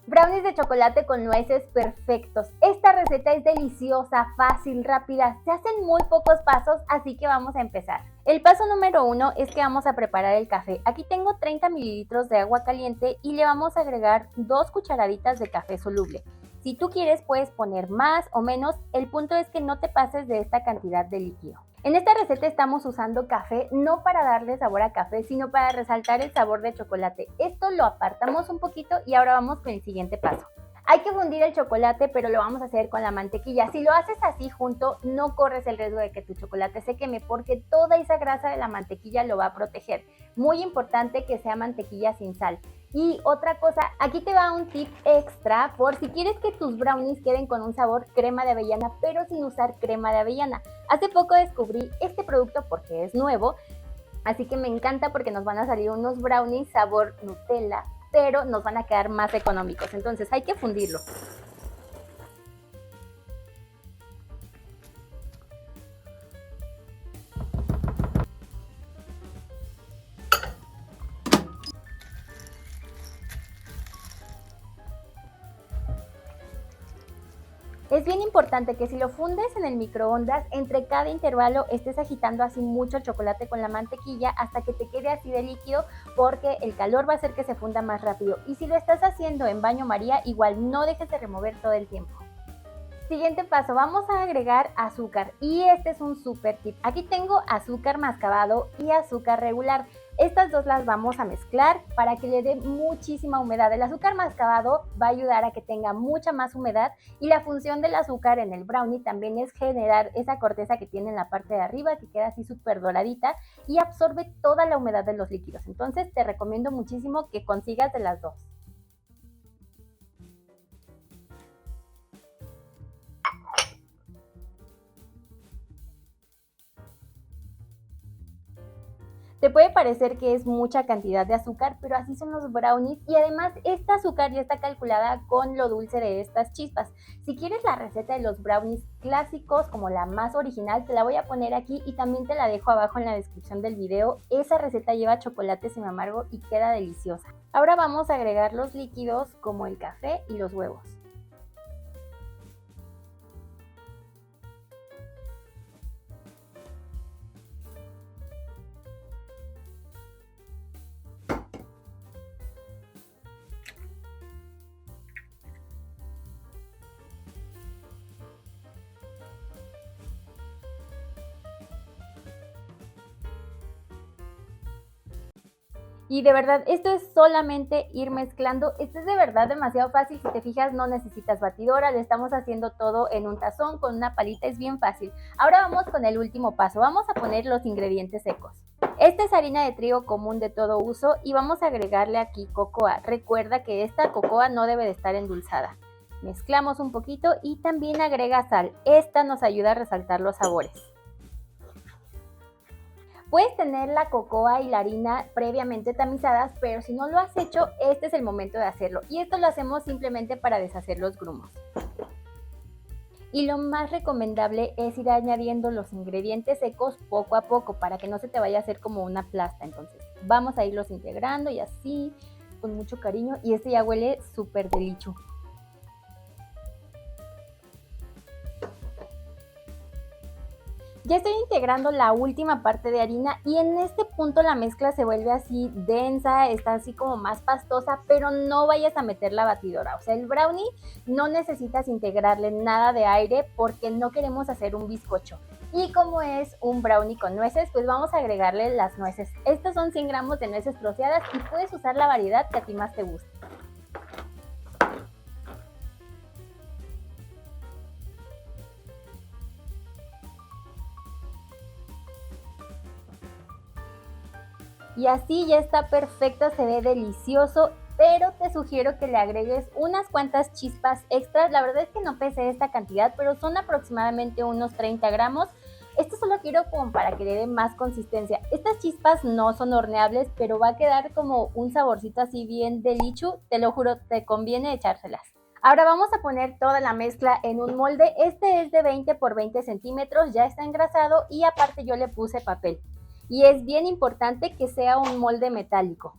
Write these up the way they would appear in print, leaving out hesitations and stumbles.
Brownies de chocolate con nueces perfectos. Esta receta es deliciosa, fácil, rápida. Se hacen muy pocos pasos, así que vamos a empezar. El paso número 1 es que vamos a preparar el café. Aquí tengo 30 mililitros de agua caliente y le vamos a agregar 2 cucharaditas de café soluble. Si tú quieres puedes poner más o menos, el punto es que no te pases de esta cantidad de líquido. En esta receta estamos usando café no para darle sabor a café, sino para resaltar el sabor de chocolate. Esto lo apartamos un poquito y ahora vamos con el siguiente paso. Hay que fundir el chocolate, pero lo vamos a hacer con la mantequilla. Si lo haces así junto, no corres el riesgo de que tu chocolate se queme porque toda esa grasa de la mantequilla lo va a proteger. Muy importante que sea mantequilla sin sal. Y otra cosa, aquí te va un tip extra por si quieres que tus brownies queden con un sabor crema de avellana, pero sin usar crema de avellana. Hace poco descubrí este producto porque es nuevo, así que me encanta porque nos van a salir unos brownies sabor Nutella, pero nos van a quedar más económicos. Entonces hay que fundirlo. Es bien importante que si lo fundes en el microondas, entre cada intervalo estés agitando así mucho el chocolate con la mantequilla hasta que te quede así de líquido, porque el calor va a hacer que se funda más rápido. Y si lo estás haciendo en baño María, igual no dejes de remover todo el tiempo. Siguiente paso, vamos a agregar azúcar y este es un super tip. Aquí tengo azúcar mascabado y azúcar regular. Estas dos las vamos a mezclar para que le dé muchísima humedad. El azúcar mascabado va a ayudar a que tenga mucha más humedad y la función del azúcar en el brownie también es generar esa corteza que tiene en la parte de arriba que queda así súper doradita y absorbe toda la humedad de los líquidos. Entonces te recomiendo muchísimo que consigas de las dos. Te puede parecer que es mucha cantidad de azúcar, pero así son los brownies y además esta azúcar ya está calculada con lo dulce de estas chispas. Si quieres la receta de los brownies clásicos como la más original, te la voy a poner aquí y también te la dejo abajo en la descripción del video. Esa receta lleva chocolate semi amargo y queda deliciosa. Ahora vamos a agregar los líquidos como el café y los huevos. Y de verdad, esto es solamente ir mezclando. Esto es de verdad demasiado fácil. Si te fijas, no necesitas batidora. Le estamos haciendo todo en un tazón con una palita. Es bien fácil. Ahora vamos con el último paso. Vamos a poner los ingredientes secos. Esta es harina de trigo común de todo uso y vamos a agregarle aquí cocoa. Recuerda que esta cocoa no debe de estar endulzada. Mezclamos un poquito y también agrega sal. Esta nos ayuda a resaltar los sabores. Puedes tener la cocoa y la harina previamente tamizadas, pero si no lo has hecho, este es el momento de hacerlo. Y esto lo hacemos simplemente para deshacer los grumos. Y lo más recomendable es ir añadiendo los ingredientes secos poco a poco para que no se te vaya a hacer como una plasta. Entonces vamos a irlos integrando y así, con mucho cariño. Y este ya huele súper delicioso. Ya estoy integrando la última parte de harina y en este punto la mezcla se vuelve así densa, está así como más pastosa, pero no vayas a meter la batidora. O sea, el brownie no necesitas integrarle nada de aire porque no queremos hacer un bizcocho. Y como es un brownie con nueces, pues vamos a agregarle las nueces. Estos son 100 gramos de nueces troceadas y puedes usar la variedad que a ti más te guste. Y así ya está perfecto, se ve delicioso, pero te sugiero que le agregues unas cuantas chispas extras. La verdad es que no pesé esta cantidad, pero son aproximadamente unos 30 gramos. Esto solo quiero como para que le dé más consistencia. Estas chispas no son horneables, pero va a quedar como un saborcito así bien delicioso. Te lo juro, te conviene echárselas. Ahora vamos a poner toda la mezcla en un molde. Este es de 20 por 20 centímetros, ya está engrasado y aparte yo le puse papel. Y es bien importante que sea un molde metálico.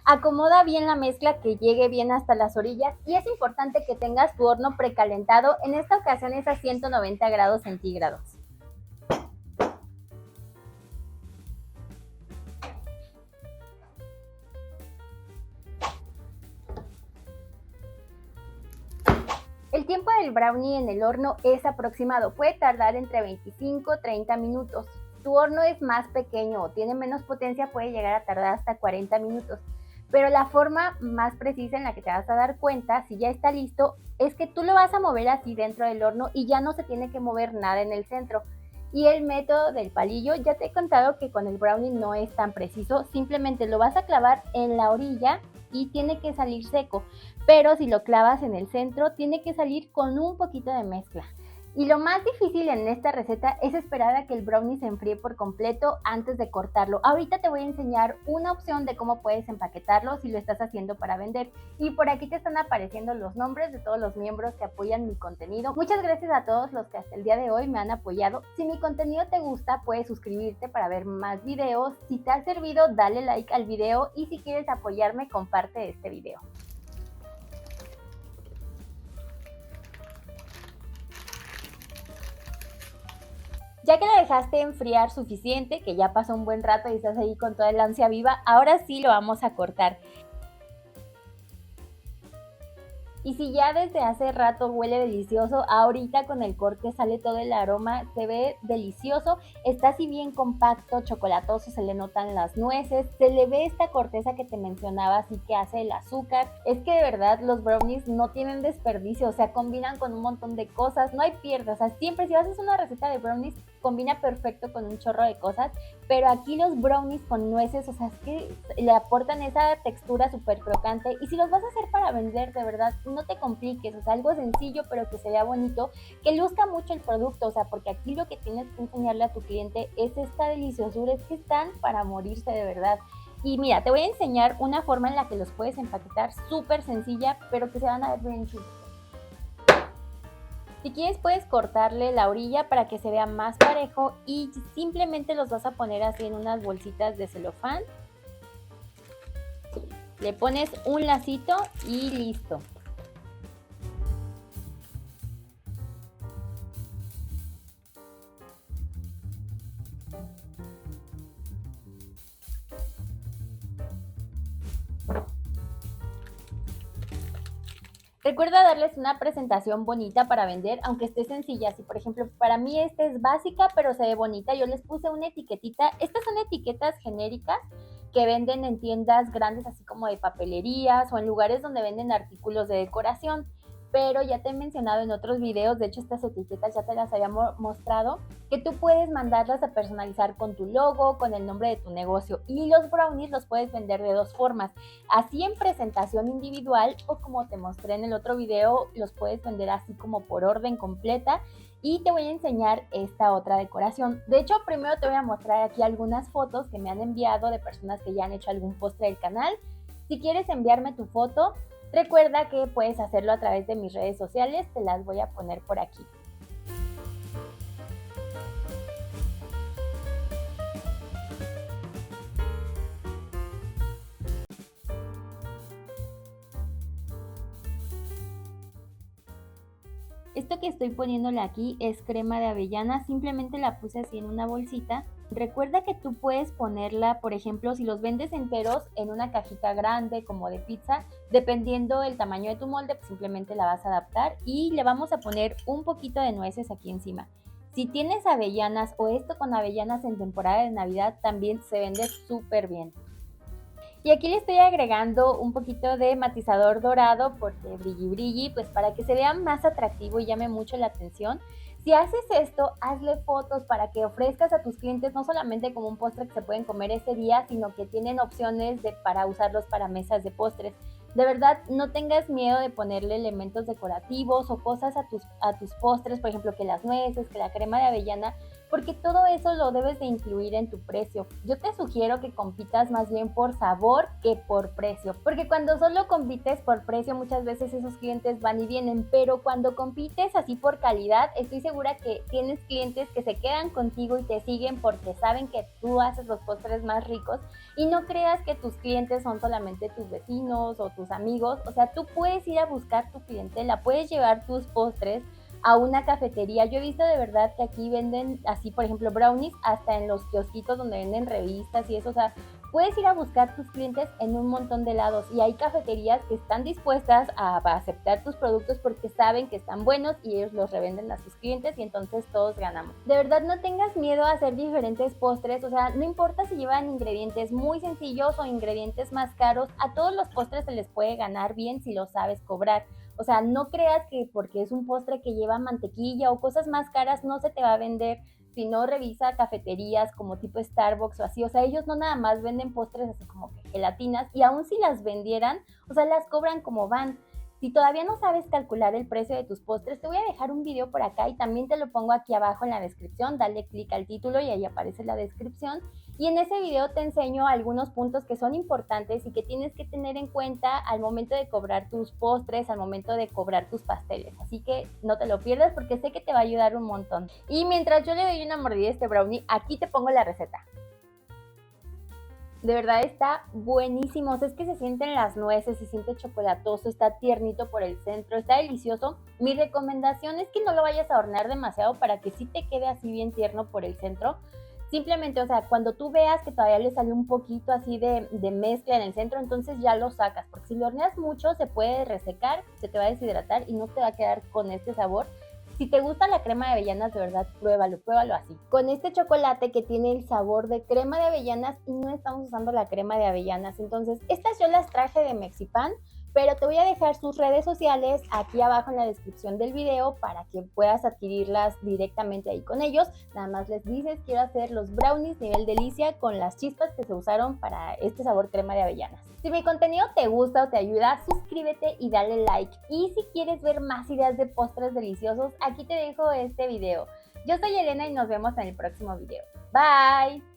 Acomoda bien la mezcla que llegue bien hasta las orillas y es importante que tengas tu horno precalentado, en esta ocasión es a 190 grados centígrados. El tiempo del brownie en el horno es aproximado, puede tardar entre 25 y 30 minutos. Si tu horno es más pequeño o tiene menos potencia, puede llegar a tardar hasta 40 minutos. Pero la forma más precisa en la que te vas a dar cuenta si ya está listo es que tú lo vas a mover así dentro del horno y ya no se tiene que mover nada en el centro. Y el método del palillo, ya te he contado que con el brownie no es tan preciso, simplemente lo vas a clavar en la orilla y tiene que salir seco, pero si lo clavas en el centro tiene que salir con un poquito de mezcla. Y lo más difícil en esta receta es esperar a que el brownie se enfríe por completo antes de cortarlo. Ahorita te voy a enseñar una opción de cómo puedes empaquetarlo si lo estás haciendo para vender. Y por aquí te están apareciendo los nombres de todos los miembros que apoyan mi contenido. Muchas gracias a todos los que hasta el día de hoy me han apoyado. Si mi contenido te gusta, puedes suscribirte para ver más videos. Si te ha servido, dale like al video y si quieres apoyarme, comparte este video. Ya que lo dejaste enfriar suficiente, que ya pasó un buen rato y estás ahí con toda el ansia viva, ahora sí lo vamos a cortar. Y si ya desde hace rato huele delicioso, ahorita con el corte sale todo el aroma, se ve delicioso, está así bien compacto, chocolatoso, se le notan las nueces, se le ve esta corteza que te mencionaba, así que hace el azúcar. Es que de verdad los brownies no tienen desperdicio, o sea, combinan con un montón de cosas, no hay pierde, o sea, siempre si haces una receta de brownies, combina perfecto con un chorro de cosas, pero aquí los brownies con nueces, o sea, es que le aportan esa textura súper crocante y si los vas a hacer para vender, de verdad, no te compliques, o sea, algo sencillo pero que se vea bonito, que luzca mucho el producto, o sea, porque aquí lo que tienes que enseñarle a tu cliente es esta deliciosura, es que están para morirse de verdad. Y mira, te voy a enseñar una forma en la que los puedes empaquetar súper sencilla, pero que se van a ver bien chulos. Si quieres puedes cortarle la orilla para que se vea más parejo y simplemente los vas a poner así en unas bolsitas de celofán. Le pones un lacito y listo. Recuerda darles una presentación bonita para vender, aunque esté sencilla. Si por ejemplo para mí esta es básica pero se ve bonita, yo les puse una etiquetita. Estas son etiquetas genéricas que venden en tiendas grandes así como de papelerías o en lugares donde venden artículos de decoración. Pero ya te he mencionado en otros videos, de hecho estas etiquetas ya te las había mostrado, que tú puedes mandarlas a personalizar con tu logo, con el nombre de tu negocio. Y los brownies los puedes vender de dos formas, así en presentación individual o como te mostré en el otro video, los puedes vender así como por orden completa. Y te voy a enseñar esta otra decoración. De hecho, primero te voy a mostrar aquí algunas fotos que me han enviado de personas que ya han hecho algún postre del canal. Si quieres enviarme tu foto, recuerda que puedes hacerlo a través de mis redes sociales, te las voy a poner por aquí. Esto que estoy poniéndole aquí es crema de avellana, simplemente la puse así en una bolsita. Recuerda que tú puedes ponerla, por ejemplo, si los vendes enteros en una cajita grande como de pizza, dependiendo del tamaño de tu molde, pues simplemente la vas a adaptar y le vamos a poner un poquito de nueces aquí encima. Si tienes avellanas o esto con avellanas en temporada de Navidad, también se vende súper bien. Y aquí le estoy agregando un poquito de matizador dorado porque brilli, pues para que se vea más atractivo y llame mucho la atención. Si haces esto, hazle fotos para que ofrezcas a tus clientes no solamente como un postre que se pueden comer ese día, sino que tienen opciones para usarlos para mesas de postres. De verdad, no tengas miedo de ponerle elementos decorativos o cosas a tus postres, por ejemplo, que las nueces, que la crema de avellana, porque todo eso lo debes de incluir en tu precio. Yo te sugiero que compitas más bien por sabor que por precio, porque cuando solo compites por precio muchas veces esos clientes van y vienen, pero cuando compites así por calidad, estoy segura que tienes clientes que se quedan contigo y te siguen porque saben que tú haces los postres más ricos. Y no creas que tus clientes son solamente tus vecinos o tus amigos, o sea, tú puedes ir a buscar tu clientela, puedes llevar tus postres a una cafetería. Yo he visto de verdad que aquí venden así, por ejemplo, brownies, hasta en los kiosquitos donde venden revistas y eso, o sea, puedes ir a buscar tus clientes en un montón de lados y hay cafeterías que están dispuestas a aceptar tus productos porque saben que están buenos y ellos los revenden a sus clientes y entonces todos ganamos. De verdad no tengas miedo a hacer diferentes postres, o sea, no importa si llevan ingredientes muy sencillos o ingredientes más caros, a todos los postres se les puede ganar bien si lo sabes cobrar. O sea, no creas que porque es un postre que lleva mantequilla o cosas más caras no se te va a vender. Si no, revisa cafeterías como tipo Starbucks o así. O sea, ellos no nada más venden postres así como que gelatinas y aun si las vendieran, o sea, las cobran como van. Si todavía no sabes calcular el precio de tus postres, te voy a dejar un video por acá y también te lo pongo aquí abajo en la descripción. Dale clic al título y ahí aparece la descripción. Y en ese video te enseño algunos puntos que son importantes y que tienes que tener en cuenta al momento de cobrar tus postres, al momento de cobrar tus pasteles. Así que no te lo pierdas porque sé que te va a ayudar un montón. Y mientras yo le doy una mordida a este brownie, aquí te pongo la receta. De verdad está buenísimo, o sea, es que se sienten las nueces, se siente chocolatoso, está tiernito por el centro, está delicioso. Mi recomendación es que no lo vayas a hornear demasiado para que sí te quede así bien tierno por el centro. Simplemente, o sea, cuando tú veas que todavía le sale un poquito así de mezcla en el centro, entonces ya lo sacas, porque si lo horneas mucho se puede resecar, se te va a deshidratar y no te va a quedar con este sabor. Si te gusta la crema de avellanas, de verdad, pruébalo así. Con este chocolate que tiene el sabor de crema de avellanas y no estamos usando la crema de avellanas. Entonces, estas yo las traje de Mexipan, pero te voy a dejar sus redes sociales aquí abajo en la descripción del video para que puedas adquirirlas directamente ahí con ellos. Nada más les dices, quiero hacer los brownies nivel delicia con las chispas que se usaron para este sabor crema de avellanas. Si mi contenido te gusta o te ayuda, suscríbete y dale like. Y si quieres ver más ideas de postres deliciosos, aquí te dejo este video. Yo soy Elena y nos vemos en el próximo video. Bye.